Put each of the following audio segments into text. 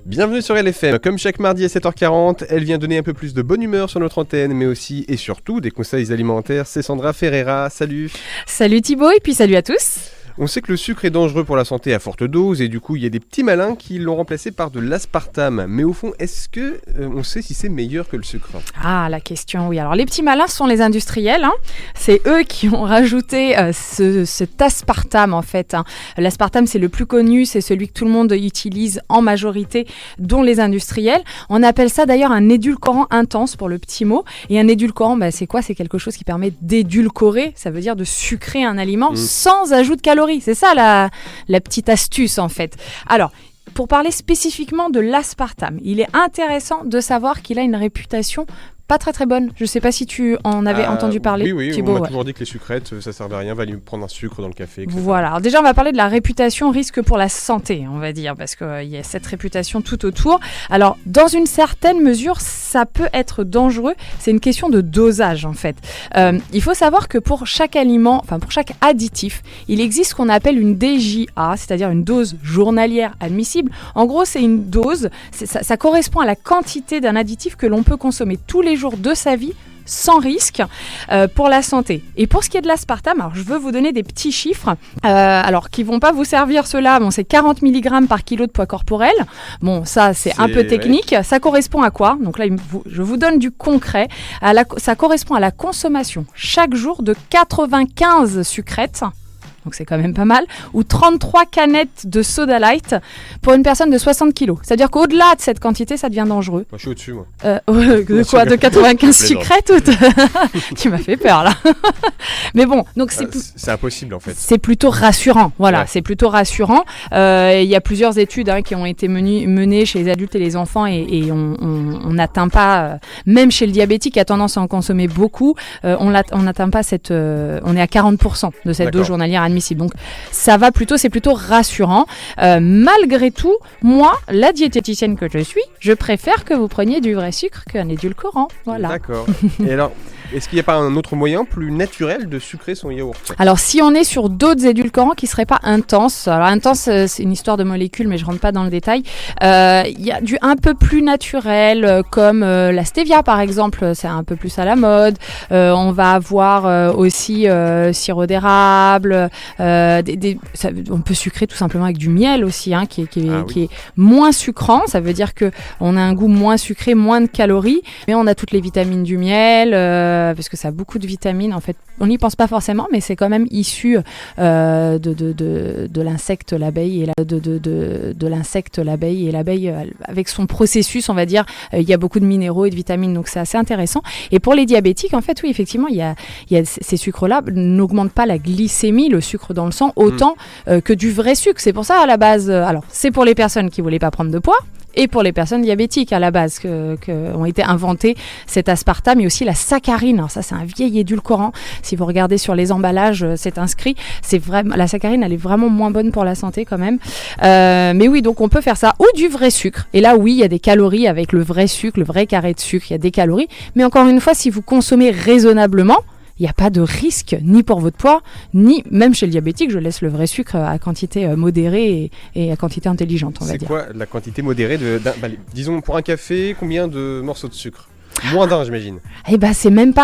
Bienvenue sur LFM. Comme chaque mardi à 7h40, elle vient donner un peu plus de bonne humeur sur notre antenne, mais aussi et surtout des conseils alimentaires. C'est Sandra Ferreira. Salut. Salut Thibaut et puis salut à tous. On sait que le sucre est dangereux pour la santé à forte dose et du coup il y a des petits malins qui l'ont remplacé par de l'aspartame. Mais au fond, est-ce que on sait si c'est meilleur que le sucre ? Ah, la question, oui. Alors les petits malins sont les industriels. C'est eux qui ont rajouté cet aspartame en fait. L'aspartame, c'est le plus connu, c'est celui que tout le monde utilise en majorité, dont les industriels. On appelle ça d'ailleurs un édulcorant intense pour le petit mot. Et un édulcorant, c'est quoi ? C'est quelque chose qui permet d'édulcorer, ça veut dire de sucrer un aliment sans ajout de calories. C'est ça la petite astuce en fait. Alors, pour parler spécifiquement de l'aspartame, il est intéressant de savoir qu'il a une réputation pas très très bonne. Je sais pas si tu en avais entendu parler. Oui, Thibaut, on m'a toujours dit que les sucrètes, ça servait à rien, va lui prendre un sucre dans le café, etc. Voilà, alors déjà on va parler de la réputation risque pour la santé, on va dire, parce qu'il y a cette réputation tout autour. Alors, dans une certaine mesure, ça peut être dangereux, c'est une question de dosage en fait. Il faut savoir que pour chaque aliment, enfin pour chaque additif, il existe ce qu'on appelle une DJA, c'est-à-dire une dose journalière admissible. En gros, c'est une dose, ça correspond à la quantité d'un additif que l'on peut consommer tous les jours de sa vie sans risque pour la santé. Et pour ce qui est de l'aspartame, alors je veux vous donner des petits chiffres alors qui vont pas vous servir ceux-là. Bon, c'est 40 mg par kilo de poids corporel. Bon, ça c'est un peu technique. Ouais. Ça correspond à quoi ? Donc là, je vous donne du concret. Ça correspond à la consommation chaque jour de 95 sucrètes. Donc c'est quand même pas mal, ou 33 canettes de soda light pour une personne de 60 kg. C'est-à-dire qu'au-delà de cette quantité, ça devient dangereux. Moi, je suis au-dessus, moi. De quoi ? De 95 sucrètes ou Tu m'as fait peur, là. Mais bon, donc c'est impossible, en fait. C'est plutôt rassurant, voilà, ouais. C'est plutôt rassurant. Il y a plusieurs études qui ont été menées chez les adultes et les enfants et on n'atteint pas, même chez le diabétique qui a tendance à en consommer beaucoup, on n'atteint pas on est à 40% de cette dose journalière admissible. Donc ça va plutôt, c'est plutôt rassurant. Malgré tout, moi, la diététicienne que je suis, je préfère que vous preniez du vrai sucre qu'un édulcorant. Voilà. D'accord. Et alors, est-ce qu'il n'y a pas un autre moyen plus naturel de sucrer son yaourt ? Alors si on est sur d'autres édulcorants qui ne seraient pas intenses, alors intense c'est une histoire de molécules mais je ne rentre pas dans le détail, il y a du un peu plus naturel comme la stevia par exemple, c'est un peu plus à la mode, on va avoir aussi sirop d'érable, on peut sucrer tout simplement avec du miel aussi qui est moins sucrant, ça veut dire qu'on a un goût moins sucré, moins de calories, mais on a toutes les vitamines du miel, parce que ça a beaucoup de vitamines en fait, on n'y pense pas forcément mais c'est quand même issu de l'insecte l'abeille et de l'insecte l'abeille, et l'abeille avec son processus on va dire, il y a beaucoup de minéraux et de vitamines, donc c'est assez intéressant. Et pour les diabétiques en fait oui effectivement il y a ces sucres là n'augmentent pas la glycémie, le sucre dans le sang autant que du vrai sucre. C'est pour ça à la base, alors c'est pour les personnes qui voulaient pas prendre de poids et pour les personnes diabétiques à la base que ont été inventés cet aspartame, et aussi la saccharine. Alors ça c'est un vieil édulcorant. Si vous regardez sur les emballages, c'est inscrit. C'est vraiment, la saccharine elle est vraiment moins bonne pour la santé quand même. Mais oui, donc on peut faire ça, ou du vrai sucre. Et là oui, il y a des calories avec le vrai sucre, le vrai carré de sucre, il y a des calories. Mais encore une fois, si vous consommez raisonnablement, il n'y a pas de risque, ni pour votre poids, ni même chez le diabétique, je laisse le vrai sucre à quantité modérée et à quantité intelligente, on va dire. C'est quoi la quantité modérée disons pour un café, combien de morceaux de sucre ? Moins d'un, j'imagine. Eh ben,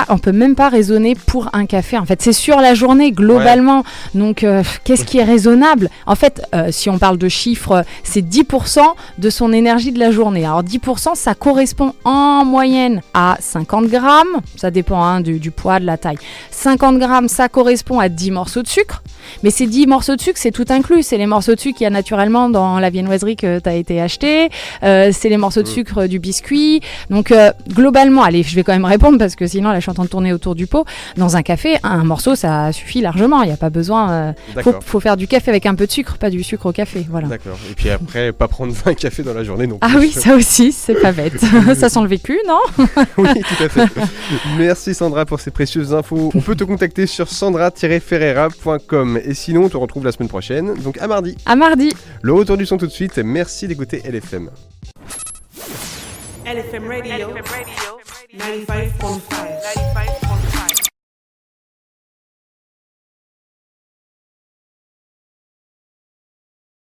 on peut même pas raisonner pour un café. En fait, c'est sur la journée globalement. Ouais. Donc, qu'est-ce qui est raisonnable ? En fait, si on parle de chiffres, c'est 10% de son énergie de la journée. Alors, 10%, ça correspond en moyenne à 50 grammes. Ça dépend du poids, de la taille. 50 grammes, ça correspond à 10 morceaux de sucre. Mais ces 10 morceaux de sucre, c'est tout inclus. C'est les morceaux de sucre qu'il y a naturellement dans la viennoiserie que tu as été acheté. C'est les morceaux de sucre du biscuit. Donc, globalement, allez, je vais quand même répondre parce que sinon, là, je suis en train de tourner autour du pot. Dans un café, un morceau, ça suffit largement. Il n'y a pas besoin... faut faire du café avec un peu de sucre, pas du sucre au café. Voilà. D'accord. Et puis après, pas prendre 20 cafés dans la journée non plus. Ah oui, ça aussi, c'est pas bête. Ça sent le vécu, non ? Oui, tout à fait. Merci Sandra pour ces précieuses infos. On peut te contacter sur sandra-ferreira.com. Et sinon, on te retrouve la semaine prochaine, donc à mardi. À mardi. Le retour du son tout de suite. Merci d'écouter LFM. LFM Radio 95.5.